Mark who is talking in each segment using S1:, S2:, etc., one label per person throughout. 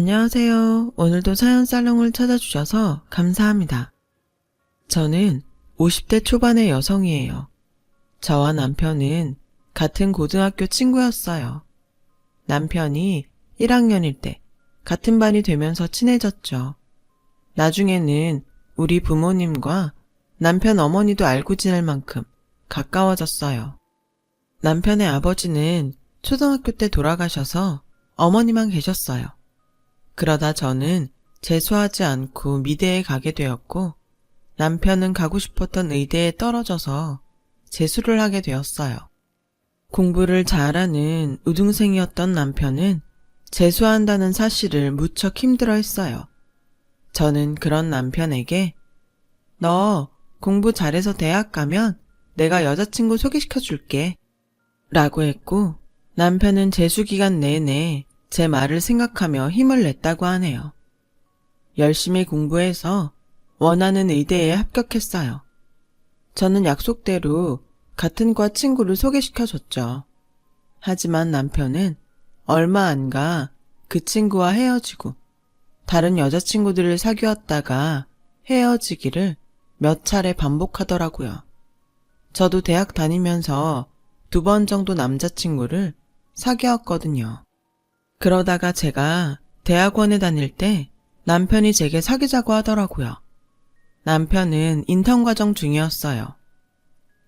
S1: 안녕하세요. 오늘도 사연 살롱을 찾아주셔서 감사합니다. 저는 50대 초반의 여성이에요. 저와 남편은 같은 고등학교 친구였어요. 남편이 1학년일 때 같은 반이 되면서 친해졌죠. 나중에는 우리 부모님과 남편 어머니도 알고 지낼 만큼 가까워졌어요. 남편의 아버지는 초등학교 때 돌아가셔서 어머니만 계셨어요. 그러다 저는 재수하지 않고 미대에 가게 되었고 남편은 가고 싶었던 의대에 떨어져서 재수를 하게 되었어요. 공부를 잘하는 우등생이었던 남편은 재수한다는 사실을 무척 힘들어했어요. 저는 그런 남편에게 너 공부 잘해서 대학 가면 내가 여자친구 소개시켜 줄게 라고 했고 남편은 재수 기간 내내 제 말을 생각하며 힘을 냈다고 하네요. 열심히 공부해서 원하는 의대에 합격했어요. 저는 약속대로 같은 과 친구를 소개시켜줬죠. 하지만 남편은 얼마 안 가 그 친구와 헤어지고 다른 여자친구들을 사귀었다가 헤어지기를 몇 차례 반복하더라고요. 저도 대학 다니면서 2번 정도 남자친구를 사귀었거든요. 그러다가 제가 대학원에 다닐 때 남편이 제게 사귀자고 하더라고요. 남편은 인턴 과정 중이었어요.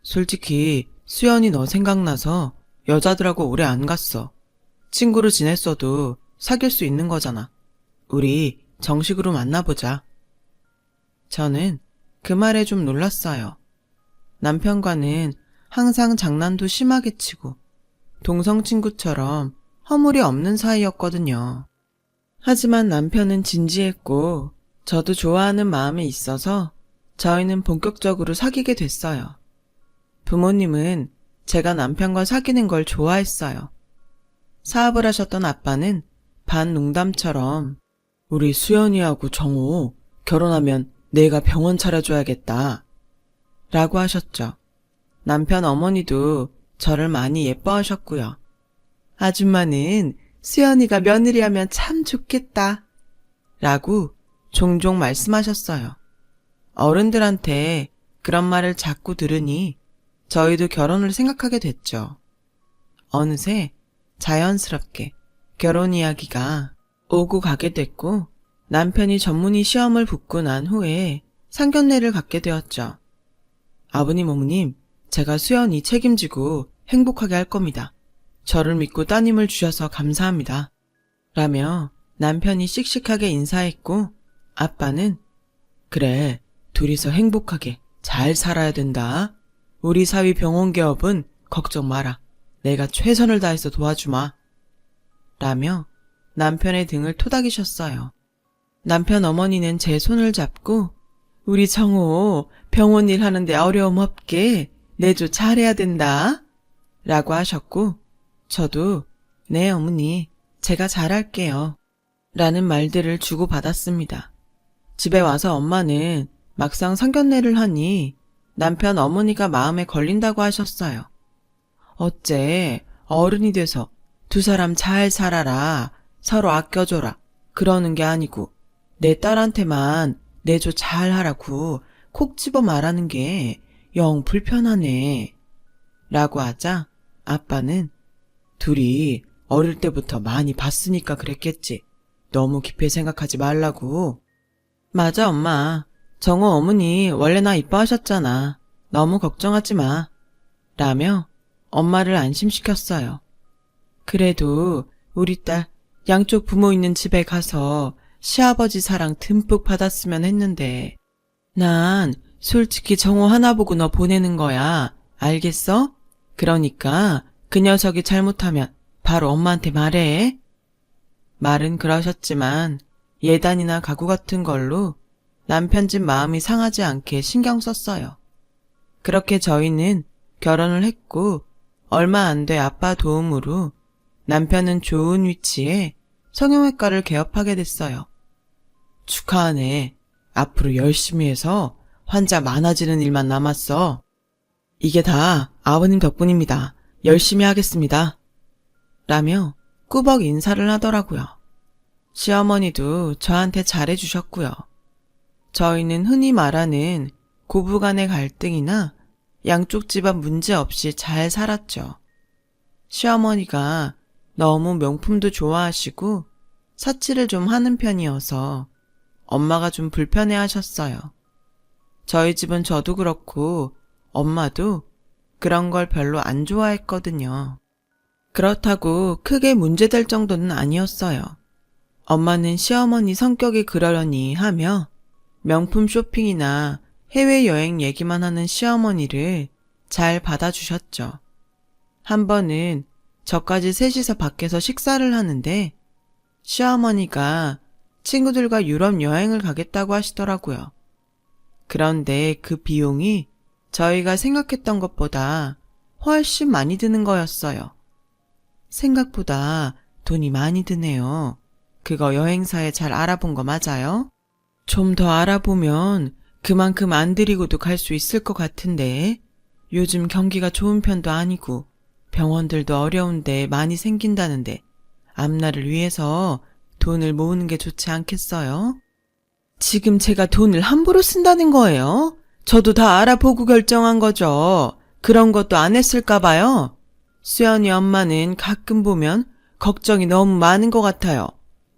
S1: 솔직히 수연이 너 생각나서 여자들하고 오래 안 갔어. 친구로 지냈어도 사귈 수 있는 거잖아. 우리 정식으로 만나보자. 저는 그 말에 좀 놀랐어요. 남편과는 항상 장난도 심하게 치고 동성 친구처럼 허물이 없는 사이였거든요. 하지만 남편은 진지했고 저도 좋아하는 마음이 있어서 저희는 본격적으로 사귀게 됐어요. 부모님은 제가 남편과 사귀는 걸 좋아했어요. 사업을 하셨던 아빠는 반 농담처럼 우리 수연이하고 정호 결혼하면 내가 병원 차려줘야겠다 라고 하셨죠. 남편 어머니도 저를 많이 예뻐하셨고요. 아줌마는 수연이가 며느리하면 참 좋겠다 라고 종종 말씀하셨어요. 어른들한테 그런 말을 자꾸 들으니 저희도 결혼을 생각하게 됐죠. 어느새 자연스럽게 결혼 이야기가 오고 가게 됐고 남편이 전문의 시험을 붙고 난 후에 상견례를 갖게 되었죠. 아버님 어머님, 제가 수연이 책임지고 행복하게 할 겁니다. 저를 믿고 따님을 주셔서 감사합니다. 라며 남편이 씩씩하게 인사했고 아빠는 그래, 둘이서 행복하게 잘 살아야 된다. 우리 사위 병원 개업은 걱정 마라. 내가 최선을 다해서 도와주마. 라며 남편의 등을 토닥이셨어요. 남편 어머니는 제 손을 잡고 우리 정호 병원 일 하는데 어려움 없게 내조 잘해야 된다. 라고 하셨고 저도 네 어머니 제가 잘할게요. 라는 말들을 주고받았습니다. 집에 와서 엄마는 막상 상견례를 하니 남편 어머니가 마음에 걸린다고 하셨어요. 어째 어른이 돼서 두 사람 잘 살아라, 서로 아껴줘라 그러는 게 아니고 내 딸한테만 내조 잘하라고 콕 집어 말하는 게 영 불편하네 라고 하자 아빠는 둘이 어릴 때부터 많이 봤으니까 그랬겠지. 너무 깊이 생각하지 말라고. 맞아 엄마. 정호 어머니 원래 나 이뻐하셨잖아. 너무 걱정하지 마. 라며 엄마를 안심시켰어요. 그래도 우리 딸 양쪽 부모 있는 집에 가서 시아버지 사랑 듬뿍 받았으면 했는데 난 솔직히 정호 하나 보고 너 보내는 거야. 알겠어? 그러니까 그 녀석이 잘못하면 바로 엄마한테 말해. 말은 그러셨지만 예단이나 가구 같은 걸로 남편 집 마음이 상하지 않게 신경 썼어요. 그렇게 저희는 결혼을 했고 얼마 안 돼 아빠 도움으로 남편은 좋은 위치에 성형외과를 개업하게 됐어요. 축하하네. 앞으로 열심히 해서 환자 많아지는 일만 남았어. 이게 다 아버님 덕분입니다. 열심히 하겠습니다. 라며 꾸벅 인사를 하더라고요. 시어머니도 저한테 잘해주셨고요. 저희는 흔히 말하는 고부간의 갈등이나 양쪽 집안 문제 없이 잘 살았죠. 시어머니가 너무 명품도 좋아하시고 사치를 좀 하는 편이어서 엄마가 좀 불편해 하셨어요. 저희 집은 저도 그렇고 엄마도 그런 걸 별로 안 좋아했거든요. 그렇다고 크게 문제될 정도는 아니었어요. 엄마는 시어머니 성격이 그러려니 하며 명품 쇼핑이나 해외여행 얘기만 하는 시어머니를 잘 받아주셨죠. 한 번은 저까지 셋이서 밖에서 식사를 하는데 시어머니가 친구들과 유럽 여행을 가겠다고 하시더라고요. 그런데 그 비용이 저희가 생각했던 것보다 훨씬 많이 드는 거였어요. 생각보다 돈이 많이 드네요. 그거 여행사에 잘 알아본 거 맞아요? 좀 더 알아보면 그만큼 안 들이고도 갈 수 있을 것 같은데 요즘 경기가 좋은 편도 아니고 병원들도 어려운데 많이 생긴다는데 앞날을 위해서 돈을 모으는 게 좋지 않겠어요? 지금 제가 돈을 함부로 쓴다는 거예요? 저도 다 알아보고 결정한 거죠. 그런 것도 안 했을까 봐요. 수연이 엄마는 가끔 보면 걱정이 너무 많은 것 같아요.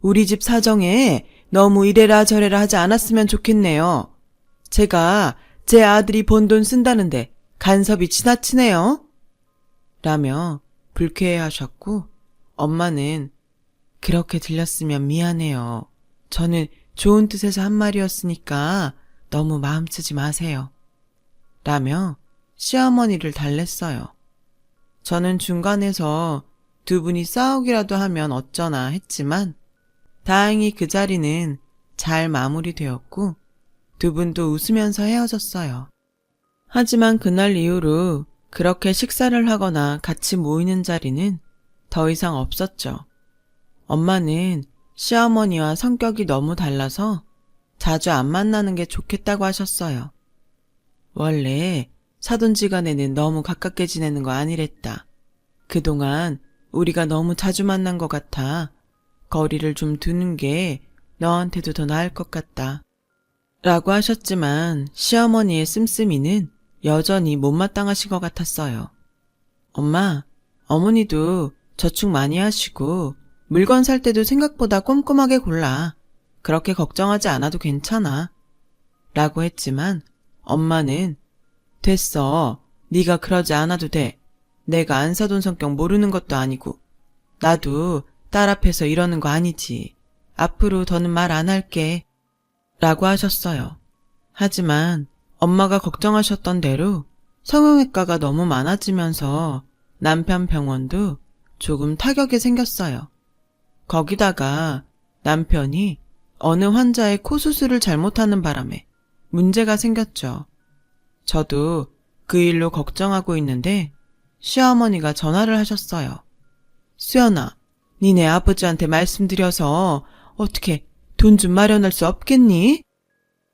S1: 우리 집 사정에 너무 이래라 저래라 하지 않았으면 좋겠네요. 제가 제 아들이 번 돈 쓴다는데 간섭이 지나치네요. 라며 불쾌해하셨고 엄마는 그렇게 들렸으면 미안해요. 저는 좋은 뜻에서 한 말이었으니까 너무 마음 쓰지 마세요. 라며 시어머니를 달랬어요. 저는 중간에서 두 분이 싸우기라도 하면 어쩌나 했지만 다행히 그 자리는 잘 마무리되었고 두 분도 웃으면서 헤어졌어요. 하지만 그날 이후로 그렇게 식사를 하거나 같이 모이는 자리는 더 이상 없었죠. 엄마는 시어머니와 성격이 너무 달라서 자주 안 만나는 게 좋겠다고 하셨어요. 원래 사돈지간에는 너무 가깝게 지내는 거 아니랬다. 그동안 우리가 너무 자주 만난 것 같아 거리를 좀 두는 게 너한테도 더 나을 것 같다. 라고 하셨지만 시어머니의 씀씀이는 여전히 못마땅하신 것 같았어요. 엄마, 어머니도 저축 많이 하시고 물건 살 때도 생각보다 꼼꼼하게 골라. 그렇게 걱정하지 않아도 괜찮아. 라고 했지만 엄마는 됐어. 네가 그러지 않아도 돼. 내가 안 사돈 성격 모르는 것도 아니고 나도 딸 앞에서 이러는 거 아니지. 앞으로 더는 말 안 할게. 라고 하셨어요. 하지만 엄마가 걱정하셨던 대로 성형외과가 너무 많아지면서 남편 병원도 조금 타격이 생겼어요. 거기다가 남편이 어느 환자의 코 수술을 잘못하는 바람에 문제가 생겼죠. 저도 그 일로 걱정하고 있는데 시어머니가 전화를 하셨어요. 수연아, 니네 아버지한테 말씀드려서 어떻게 돈 좀 마련할 수 없겠니?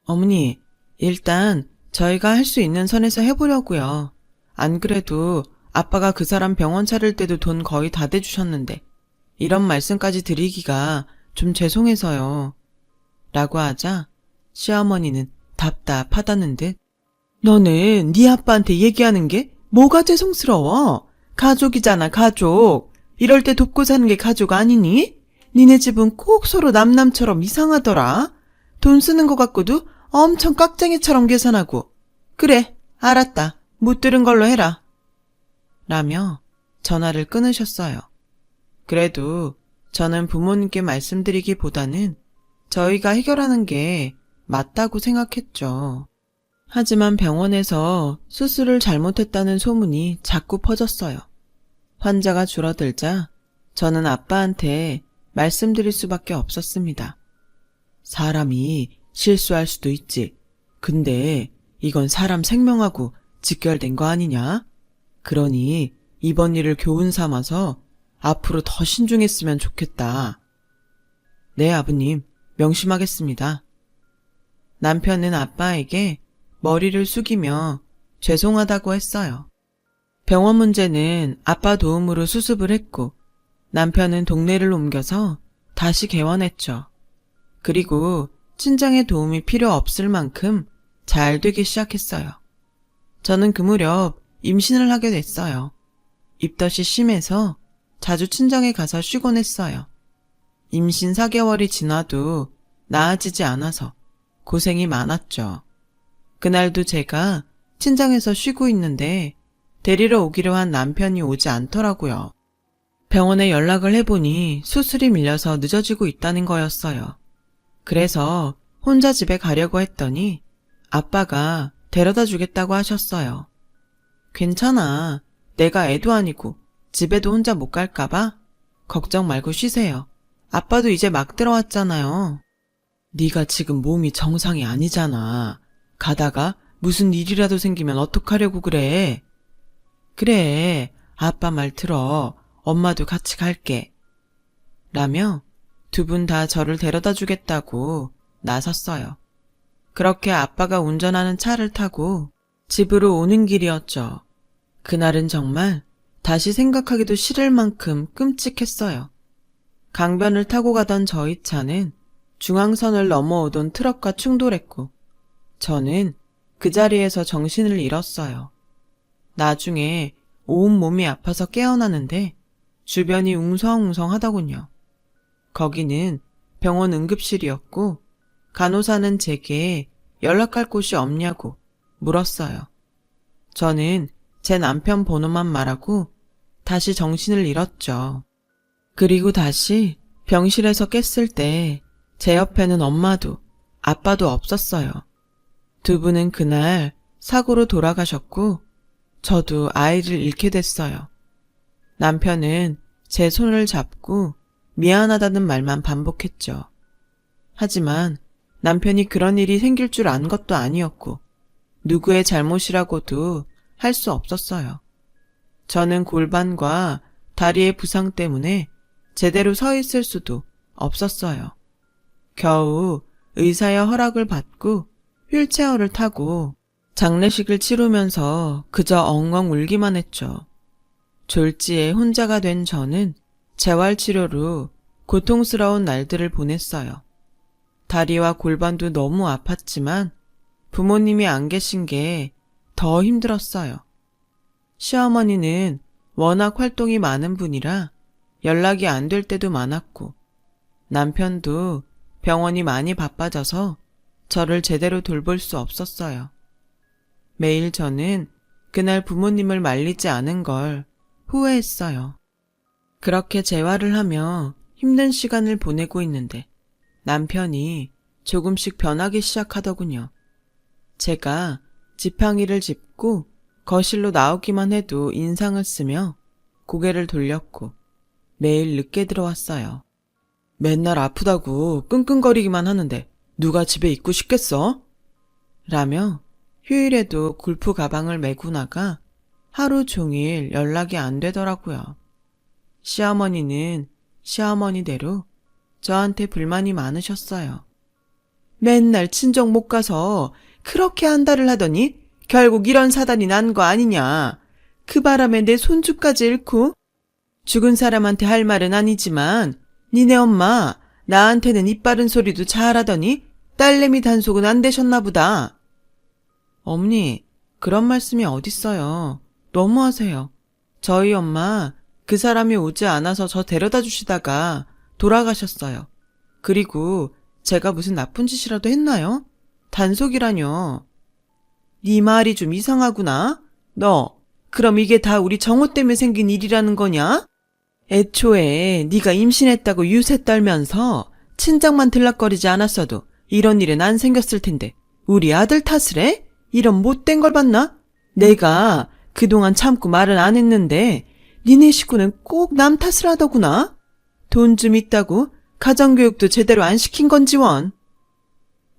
S1: 어머니, 일단 저희가 할 수 있는 선에서 해보려고요. 안 그래도 아빠가 그 사람 병원 차릴 때도 돈 거의 다 대주셨는데 이런 말씀까지 드리기가 좀 죄송해서요. 라고 하자 시어머니는 답답하다는 듯 너는 네 아빠한테 얘기하는 게 뭐가 죄송스러워? 가족이잖아, 가족. 이럴 때 돕고 사는 게 가족 아니니? 니네 집은 꼭 서로 남남처럼 이상하더라. 돈 쓰는 거 갖고도 엄청 깍쟁이처럼 계산하고. 그래, 알았다. 못 들은 걸로 해라. 라며 전화를 끊으셨어요. 그래도 저는 부모님께 말씀드리기보다는 저희가 해결하는 게 맞다고 생각했죠. 하지만 병원에서 수술을 잘못했다는 소문이 자꾸 퍼졌어요. 환자가 줄어들자 저는 아빠한테 말씀드릴 수밖에 없었습니다. 사람이 실수할 수도 있지. 근데 이건 사람 생명하고 직결된 거 아니냐? 그러니 이번 일을 교훈 삼아서 앞으로 더 신중했으면 좋겠다. 네, 아버님, 명심하겠습니다. 남편은 아빠에게 머리를 숙이며 죄송하다고 했어요. 병원 문제는 아빠 도움으로 수습을 했고 남편은 동네를 옮겨서 다시 개원했죠. 그리고 친정의 도움이 필요 없을 만큼 잘 되기 시작했어요. 저는 그 무렵 임신을 하게 됐어요. 입덧이 심해서 자주 친정에 가서 쉬곤 했어요. 임신 4개월이 지나도 나아지지 않아서 고생이 많았죠. 그날도 제가 친정에서 쉬고 있는데 데리러 오기로 한 남편이 오지 않더라고요. 병원에 연락을 해보니 수술이 밀려서 늦어지고 있다는 거였어요. 그래서 혼자 집에 가려고 했더니 아빠가 데려다 주겠다고 하셨어요. 괜찮아. 내가 애도 아니고 집에도 혼자 못 갈까봐 걱정 말고 쉬세요. 아빠도 이제 막 들어왔잖아요. 네가 지금 몸이 정상이 아니잖아. 가다가 무슨 일이라도 생기면 어떡하려고 그래. 그래, 아빠 말 들어. 엄마도 같이 갈게. 라며 두 분 다 저를 데려다 주겠다고 나섰어요. 그렇게 아빠가 운전하는 차를 타고 집으로 오는 길이었죠. 그날은 정말 다시 생각하기도 싫을 만큼 끔찍했어요. 강변을 타고 가던 저희 차는 중앙선을 넘어오던 트럭과 충돌했고 저는 그 자리에서 정신을 잃었어요. 나중에 온몸이 아파서 깨어나는데 주변이 웅성웅성하더군요. 거기는 병원 응급실이었고 간호사는 제게 연락할 곳이 없냐고 물었어요. 저는 제 남편 번호만 말하고 다시 정신을 잃었죠. 그리고 다시 병실에서 깼을 때 제 옆에는 엄마도 아빠도 없었어요. 두 분은 그날 사고로 돌아가셨고 저도 아이를 잃게 됐어요. 남편은 제 손을 잡고 미안하다는 말만 반복했죠. 하지만 남편이 그런 일이 생길 줄 안 것도 아니었고 누구의 잘못이라고도 할 수 없었어요. 저는 골반과 다리의 부상 때문에 제대로 서 있을 수도 없었어요. 겨우 의사의 허락을 받고 휠체어를 타고 장례식을 치르면서 그저 엉엉 울기만 했죠. 졸지에 혼자가 된 저는 재활치료로 고통스러운 날들을 보냈어요. 다리와 골반도 너무 아팠지만 부모님이 안 계신 게 더 힘들었어요. 시어머니는 워낙 활동이 많은 분이라 연락이 안 될 때도 많았고 남편도 병원이 많이 바빠져서 저를 제대로 돌볼 수 없었어요. 매일 저는 그날 부모님을 말리지 않은 걸 후회했어요. 그렇게 재활을 하며 힘든 시간을 보내고 있는데 남편이 조금씩 변하기 시작하더군요. 제가 지팡이를 짚고 거실로 나오기만 해도 인상을 쓰며 고개를 돌렸고 매일 늦게 들어왔어요. 맨날 아프다고 끙끙거리기만 하는데 누가 집에 있고 싶겠어? 라며 휴일에도 골프 가방을 메고 나가 하루 종일 연락이 안 되더라고요. 시어머니는 시어머니대로 저한테 불만이 많으셨어요. 맨날 친정 못 가서 그렇게 한달을 하더니 결국 이런 사단이 난 거 아니냐. 그 바람에 내 손주까지 잃고 죽은 사람한테 할 말은 아니지만 니네 엄마 나한테는 입 바른 소리도 잘하더니 딸내미 단속은 안 되셨나 보다. 어머니, 그런 말씀이 어딨어요. 너무하세요. 저희 엄마 그 사람이 오지 않아서 저 데려다 주시다가 돌아가셨어요. 그리고 제가 무슨 나쁜 짓이라도 했나요? 단속이라뇨. 네 말이 좀 이상하구나. 너 그럼 이게 다 우리 정호 때문에 생긴 일이라는 거냐? 애초에 네가 임신했다고 유세 떨면서 친정만 들락거리지 않았어도 이런 일은 안 생겼을 텐데 우리 아들 탓을 해? 이런 못된 걸 봤나? 내가 그동안 참고 말은 안 했는데 니네 식구는 꼭 남 탓을 하더구나. 돈 좀 있다고 가정교육도 제대로 안 시킨 건지 원.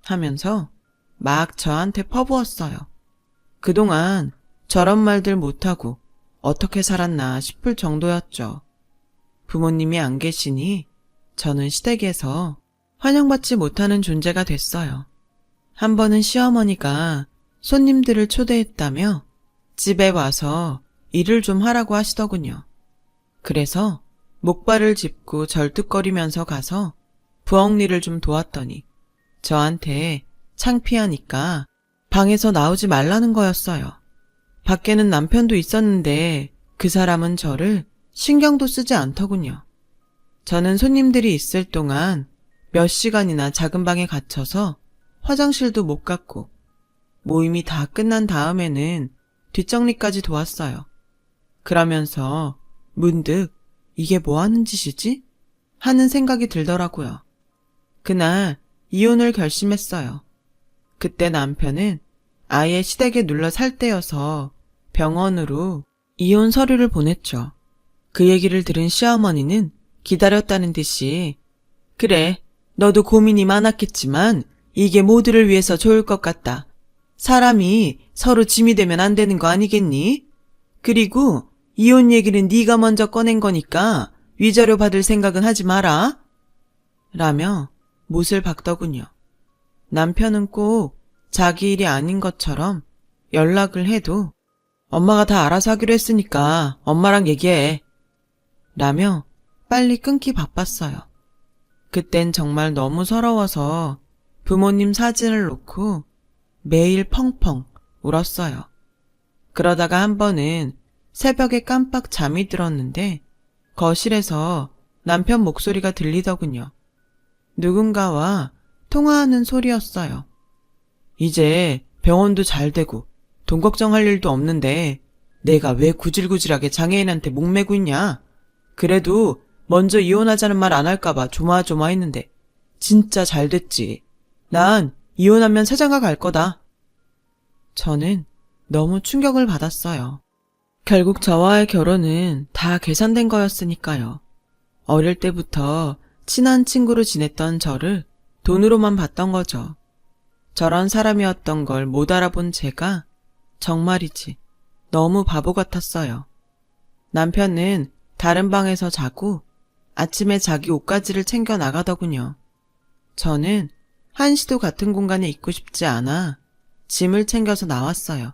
S1: 하면서 막 저한테 퍼부었어요. 그동안 저런 말들 못하고 어떻게 살았나 싶을 정도였죠. 부모님이 안 계시니 저는 시댁에서 환영받지 못하는 존재가 됐어요. 한 번은 시어머니가 손님들을 초대했다며 집에 와서 일을 좀 하라고 하시더군요. 그래서 목발을 짚고 절뚝거리면서 가서 부엌일을 좀 도왔더니 저한테 창피하니까 방에서 나오지 말라는 거였어요. 밖에는 남편도 있었는데 그 사람은 저를 신경도 쓰지 않더군요. 저는 손님들이 있을 동안 몇 시간이나 작은 방에 갇혀서 화장실도 못 갔고 모임이 다 끝난 다음에는 뒷정리까지 도왔어요. 그러면서 문득 이게 뭐 하는 짓이지? 하는 생각이 들더라고요. 그날 이혼을 결심했어요. 그때 남편은 아예 시댁에 눌러 살 때여서 병원으로 이혼 서류를 보냈죠. 그 얘기를 들은 시어머니는 기다렸다는 듯이 그래, 너도 고민이 많았겠지만 이게 모두를 위해서 좋을 것 같다. 사람이 서로 짐이 되면 안 되는 거 아니겠니? 그리고 이혼 얘기는 네가 먼저 꺼낸 거니까 위자료 받을 생각은 하지 마라. 라며 못을 박더군요. 남편은 꼭 자기 일이 아닌 것처럼 연락을 해도 엄마가 다 알아서 하기로 했으니까 엄마랑 얘기해. 라며 빨리 끊기 바빴어요. 그땐 정말 너무 서러워서 부모님 사진을 놓고 매일 펑펑 울었어요. 그러다가 한 번은 새벽에 깜빡 잠이 들었는데 거실에서 남편 목소리가 들리더군요. 누군가와 통화하는 소리였어요. 이제 병원도 잘 되고 돈 걱정할 일도 없는데 내가 왜 구질구질하게 장애인한테 목매고 있냐? 그래도 먼저 이혼하자는 말 안 할까봐 조마조마했는데 진짜 잘 됐지. 난 이혼하면 새장가 갈 거다. 저는 너무 충격을 받았어요. 결국 저와의 결혼은 다 계산된 거였으니까요. 어릴 때부터 친한 친구로 지냈던 저를 돈으로만 봤던 거죠. 저런 사람이었던 걸 못 알아본 제가 정말이지 너무 바보 같았어요. 남편은 다른 방에서 자고 아침에 자기 옷가지를 챙겨 나가더군요. 저는 한시도 같은 공간에 있고 싶지 않아 짐을 챙겨서 나왔어요.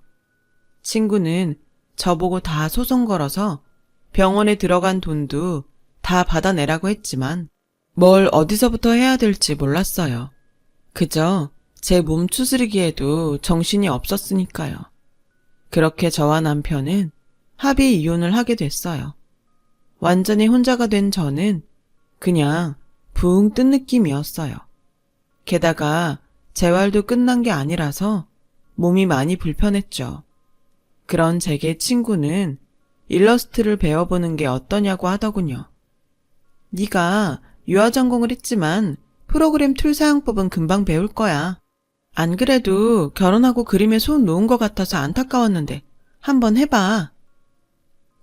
S1: 친구는 저보고 다 소송 걸어서 병원에 들어간 돈도 다 받아내라고 했지만 뭘 어디서부터 해야 될지 몰랐어요. 그저 제 몸 추스르기에도 정신이 없었으니까요. 그렇게 저와 남편은 합의 이혼을 하게 됐어요. 완전히 혼자가 된 저는 그냥 붕 뜬 느낌이었어요. 게다가 재활도 끝난 게 아니라서 몸이 많이 불편했죠. 그런 제게 친구는 일러스트를 배워보는 게 어떠냐고 하더군요. 네가 유아 전공을 했지만 프로그램 툴 사용법은 금방 배울 거야. 안 그래도 결혼하고 그림에 손 놓은 것 같아서 안타까웠는데 한번 해봐.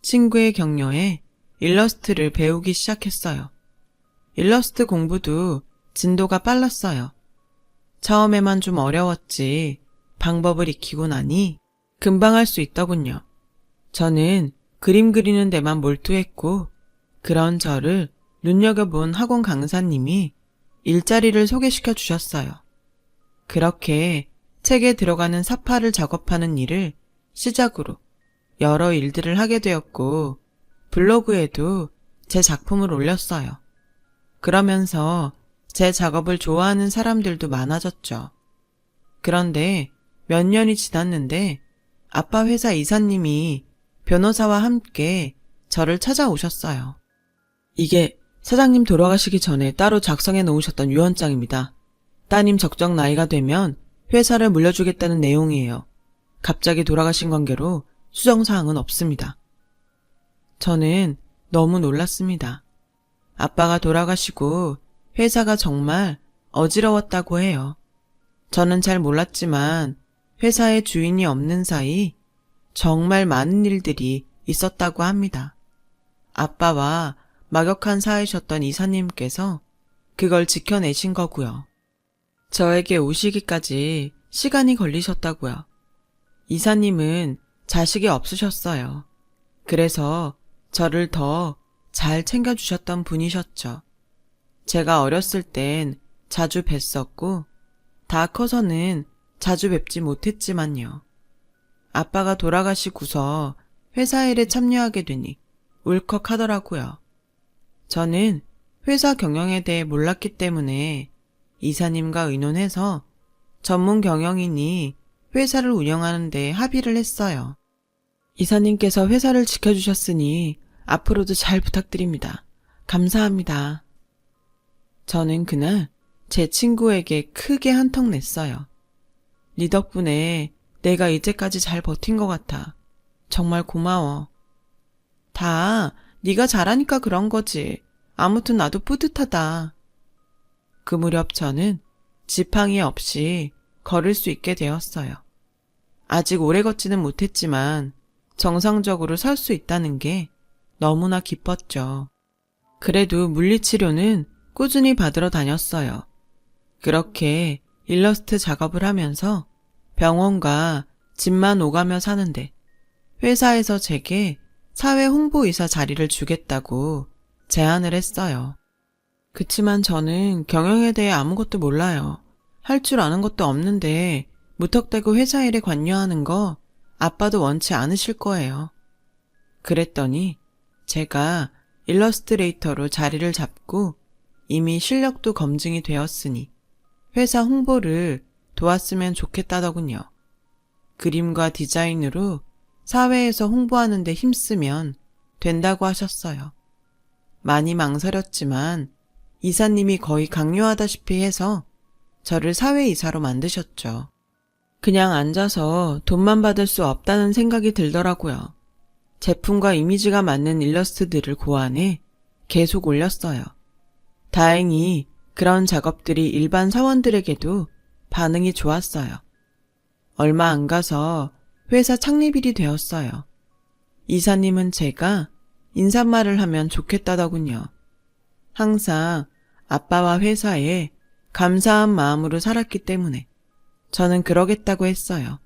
S1: 친구의 격려에 일러스트를 배우기 시작했어요. 일러스트 공부도 진도가 빨랐어요. 처음에만 좀 어려웠지 방법을 익히고 나니 금방 할 수 있더군요. 저는 그림 그리는 데만 몰두했고 그런 저를 눈여겨본 학원 강사님이 일자리를 소개시켜 주셨어요. 그렇게 책에 들어가는 사파를 작업하는 일을 시작으로 여러 일들을 하게 되었고 블로그에도 제 작품을 올렸어요. 그러면서 제 작업을 좋아하는 사람들도 많아졌죠. 그런데 몇 년이 지났는데 아빠 회사 이사님이 변호사와 함께 저를 찾아오셨어요. 이게 사장님 돌아가시기 전에 따로 작성해 놓으셨던 유언장입니다. 따님 적정 나이가 되면 회사를 물려주겠다는 내용이에요. 갑자기 돌아가신 관계로 수정사항은 없습니다. 저는 너무 놀랐습니다. 아빠가 돌아가시고 회사가 정말 어지러웠다고 해요. 저는 잘 몰랐지만 회사의 주인이 없는 사이 정말 많은 일들이 있었다고 합니다. 아빠와 막역한 사이셨던 이사님께서 그걸 지켜내신 거고요. 저에게 오시기까지 시간이 걸리셨다고요. 이사님은 자식이 없으셨어요. 그래서 저를 더 잘 챙겨주셨던 분이셨죠. 제가 어렸을 땐 자주 뵀었고 다 커서는 자주 뵙지 못했지만요. 아빠가 돌아가시고서 회사 일에 참여하게 되니 울컥하더라고요. 저는 회사 경영에 대해 몰랐기 때문에 이사님과 의논해서 전문 경영인이 회사를 운영하는 데 합의를 했어요. 이사님께서 회사를 지켜주셨으니 앞으로도 잘 부탁드립니다. 감사합니다. 저는 그날 제 친구에게 크게 한턱 냈어요. 네 덕분에 내가 이제까지 잘 버틴 것 같아. 정말 고마워. 다 네가 잘하니까 그런 거지. 아무튼 나도 뿌듯하다. 그 무렵 저는 지팡이 없이 걸을 수 있게 되었어요. 아직 오래 걷지는 못했지만 정상적으로 설 수 있다는 게 너무나 기뻤죠. 그래도 물리치료는 꾸준히 받으러 다녔어요. 그렇게 일러스트 작업을 하면서 병원과 집만 오가며 사는데 회사에서 제게 사회 홍보이사 자리를 주겠다고 제안을 했어요. 그치만 저는 경영에 대해 아무것도 몰라요. 할 줄 아는 것도 없는데 무턱대고 회사 일에 관여하는 거 아빠도 원치 않으실 거예요. 그랬더니 제가 일러스트레이터로 자리를 잡고 이미 실력도 검증이 되었으니 회사 홍보를 도왔으면 좋겠다더군요. 그림과 디자인으로 사회에서 홍보하는 데 힘쓰면 된다고 하셨어요. 많이 망설였지만 이사님이 거의 강요하다시피 해서 저를 사회이사로 만드셨죠. 그냥 앉아서 돈만 받을 수 없다는 생각이 들더라고요. 제품과 이미지가 맞는 일러스트들을 고안해 계속 올렸어요. 다행히 그런 작업들이 일반 사원들에게도 반응이 좋았어요. 얼마 안 가서 회사 창립일이 되었어요. 이사님은 제가 인사말을 하면 좋겠다더군요. 항상 아빠와 회사에 감사한 마음으로 살았기 때문에 저는 그러겠다고 했어요.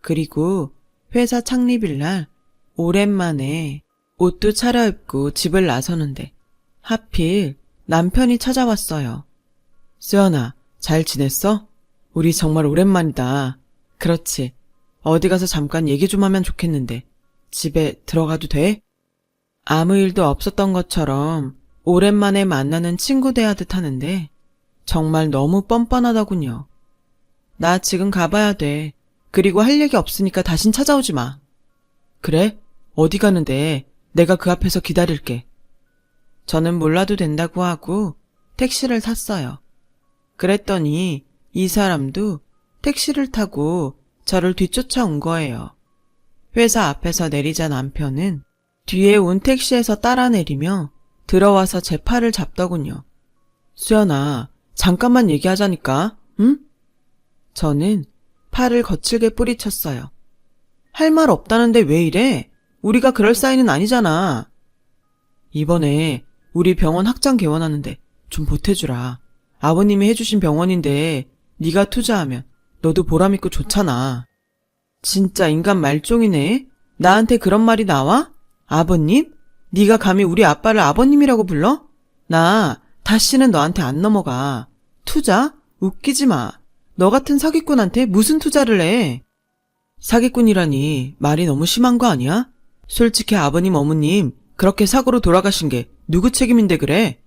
S1: 그리고 회사 창립일 날 오랜만에 옷도 차려입고 집을 나서는데 하필 남편이 찾아왔어요. 수연아, 잘 지냈어? 우리 정말 오랜만이다. 그렇지. 어디 가서 잠깐 얘기 좀 하면 좋겠는데 집에 들어가도 돼? 아무 일도 없었던 것처럼 오랜만에 만나는 친구 대하듯 하는데 정말 너무 뻔뻔하더군요. 나 지금 가봐야 돼. 그리고 할 얘기 없으니까 다신 찾아오지 마. 그래? 어디 가는데? 내가 그 앞에서 기다릴게. 저는 몰라도 된다고 하고 택시를 탔어요. 그랬더니 이 사람도 택시를 타고 저를 뒤쫓아온 거예요. 회사 앞에서 내리자 남편은 뒤에 온 택시에서 따라 내리며 들어와서 제 팔을 잡더군요. 수연아, 잠깐만 얘기하자니까, 응? 저는 팔을 거칠게 뿌리쳤어요. 할 말 없다는데 왜 이래? 우리가 그럴 사이는 아니잖아. 이번에 우리 병원 확장 개원하는데 좀 보태주라. 아버님이 해주신 병원인데 네가 투자하면 너도 보람있고 좋잖아. 진짜 인간 말종이네. 나한테 그런 말이 나와? 아버님? 네가 감히 우리 아빠를 아버님이라고 불러? 나 다시는 너한테 안 넘어가. 투자? 웃기지 마. 너 같은 사기꾼한테 무슨 투자를 해? 사기꾼이라니 말이 너무 심한 거 아니야? 솔직히 아버님 어머님 그렇게 사고로 돌아가신 게 누구 책임인데 그래?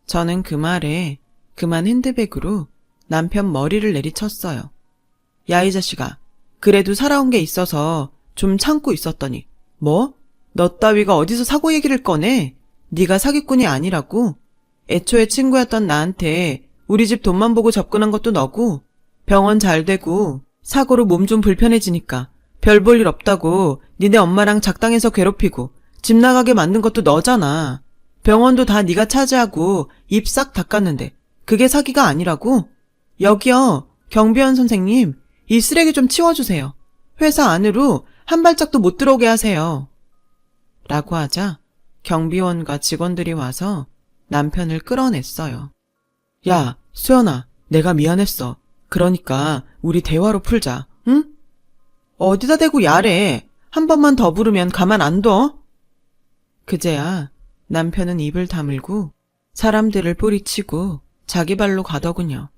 S1: 저는 그 말에 그만 핸드백으로 남편 머리를 내리쳤어요. 야, 이 자식아. 그래도 살아온 게 있어서 좀 참고 있었더니 뭐? 너 따위가 어디서 사고 얘기를 꺼내? 네가 사기꾼이 아니라고? 애초에 친구였던 나한테 우리 집 돈만 보고 접근한 것도 너고 병원 잘 되고 사고로 몸 좀 불편해지니까 별 볼 일 없다고 니네 엄마랑 작당해서 괴롭히고 집 나가게 만든 것도 너잖아. 병원도 다 네가 차지하고 입 싹 닦았는데 그게 사기가 아니라고? 여기요, 경비원 선생님, 이 쓰레기 좀 치워주세요. 회사 안으로 한 발짝도 못 들어오게 하세요. 라고 하자 경비원과 직원들이 와서 남편을 끌어냈어요. 야, 수연아, 내가 미안했어. 그러니까 우리 대화로 풀자, 응? 어디다 대고 야래. 한 번만 더 부르면 가만 안 둬? 그제야 남편은 입을 다물고 사람들을 뿌리치고 자기 발로 가더군요.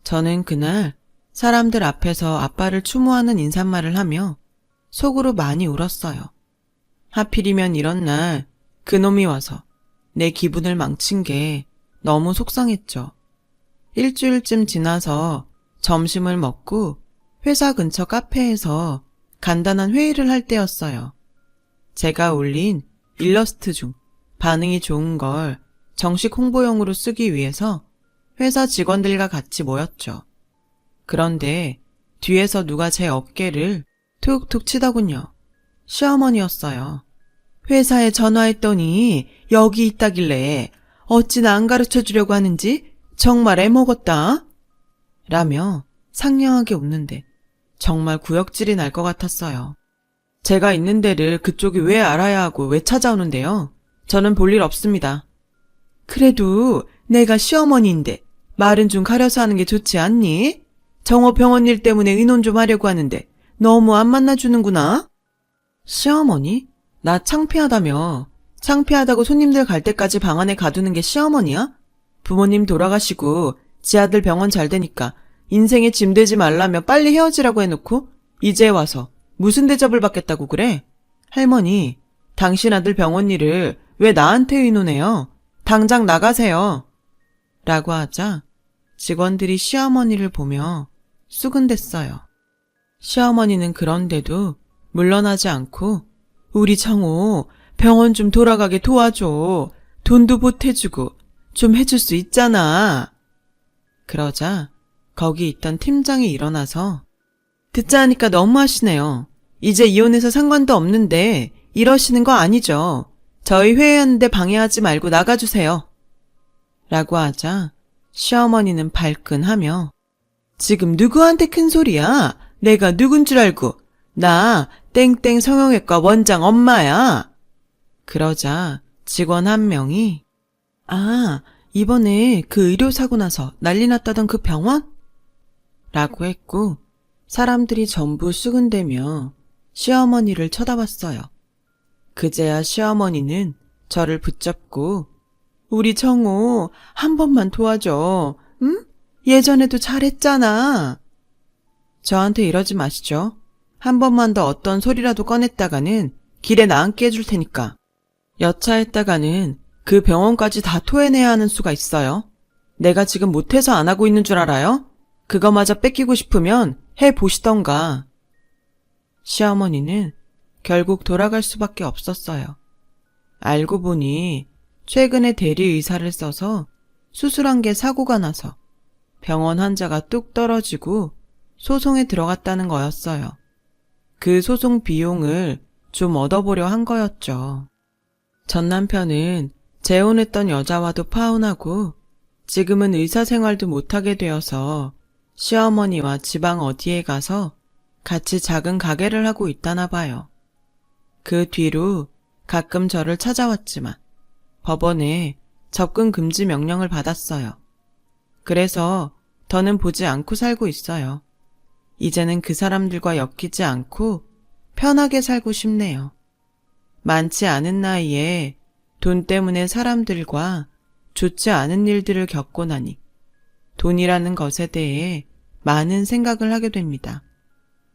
S1: 저는 그날 사람들 앞에서 아빠를 추모하는 인사말을 하며 속으로 많이 울었어요. 하필이면 이런 날 그놈이 와서 내 기분을 망친 게 너무 속상했죠. 일주일쯤 지나서 점심을 먹고 회사 근처 카페에서 간단한 회의를 할 때였어요. 제가 올린 일러스트 중 반응이 좋은 걸 정식 홍보용으로 쓰기 위해서 회사 직원들과 같이 모였죠. 그런데 뒤에서 누가 제 어깨를 툭툭 치더군요. 시어머니였어요. 회사에 전화했더니 여기 있다길래 어찌나 안 가르쳐 주려고 하는지 정말 애먹었다. 라며 상냥하게 웃는데 정말 구역질이 날 것 같았어요. 제가 있는 데를 그쪽이 왜 알아야 하고 왜 찾아오는데요? 저는 볼 일 없습니다. 그래도 내가 시어머니인데 말은 좀 가려서 하는 게 좋지 않니? 정호 병원 일 때문에 의논 좀 하려고 하는데 너무 안 만나주는구나. 시어머니? 나 창피하다며. 창피하다고 손님들 갈 때까지 방 안에 가두는 게 시어머니야? 부모님 돌아가시고 지 아들 병원 잘 되니까 인생에 짐 되지 말라며 빨리 헤어지라고 해놓고 이제 와서 무슨 대접을 받겠다고 그래? 할머니, 당신 아들 병원 일을 왜 나한테 의논해요? 당장 나가세요. 라고 하자 직원들이 시어머니를 보며 수근댔어요. 시어머니는 그런데도 물러나지 않고 우리 정호 병원 좀 돌아가게 도와줘. 돈도 보태주고 좀 해줄 수 있잖아. 그러자 거기 있던 팀장이 일어나서 듣자 하니까 너무하시네요. 이제 이혼해서 상관도 없는데 이러시는 거 아니죠. 저희 회의하는데 방해하지 말고 나가주세요. 라고 하자 시어머니는 발끈하며 지금 누구한테 큰 소리야? 내가 누군 줄 알고. 나 땡땡 성형외과 원장 엄마야. 그러자 직원 한 명이 아, 이번에 그 의료사고 나서 난리 났다던 그 병원? 라고 했고 사람들이 전부 수근대며 시어머니를 쳐다봤어요. 그제야 시어머니는 저를 붙잡고 우리 정호 한 번만 도와줘. 응? 예전에도 잘했잖아. 저한테 이러지 마시죠. 한 번만 더 어떤 소리라도 꺼냈다가는 길에 나앉게 해줄 테니까. 여차했다가는 그 병원까지 다 토해내야 하는 수가 있어요. 내가 지금 못해서 안 하고 있는 줄 알아요? 그거마저 뺏기고 싶으면 해보시던가. 시어머니는 결국 돌아갈 수밖에 없었어요. 알고 보니 최근에 대리의사를 써서 수술한 게 사고가 나서 병원 환자가 뚝 떨어지고 소송에 들어갔다는 거였어요. 그 소송 비용을 좀 얻어보려 한 거였죠. 전 남편은 재혼했던 여자와도 파혼하고 지금은 의사 생활도 못하게 되어서 시어머니와 지방 어디에 가서 같이 작은 가게를 하고 있다나 봐요. 그 뒤로 가끔 저를 찾아왔지만 법원에 접근 금지 명령을 받았어요. 그래서 더는 보지 않고 살고 있어요. 이제는 그 사람들과 엮이지 않고 편하게 살고 싶네요. 많지 않은 나이에 돈 때문에 사람들과 좋지 않은 일들을 겪고 나니 돈이라는 것에 대해 많은 생각을 하게 됩니다.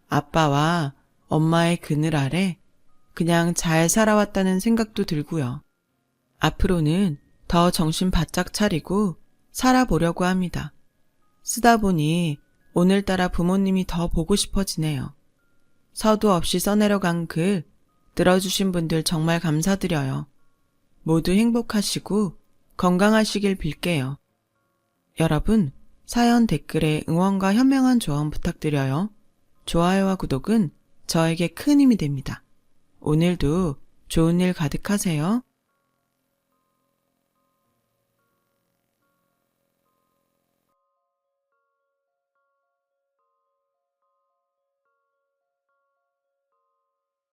S1: 아빠와 엄마의 그늘 아래 그냥 잘 살아왔다는 생각도 들고요. 앞으로는 더 정신 바짝 차리고 살아보려고 합니다. 쓰다 보니 오늘따라 부모님이 더 보고 싶어지네요. 서두 없이 써내려간 글 들어주신 분들 정말 감사드려요. 모두 행복하시고 건강하시길 빌게요. 여러분, 사연 댓글에 응원과 현명한 조언 부탁드려요. 좋아요와 구독은 저에게 큰 힘이 됩니다. 오늘도 좋은 일 가득하세요.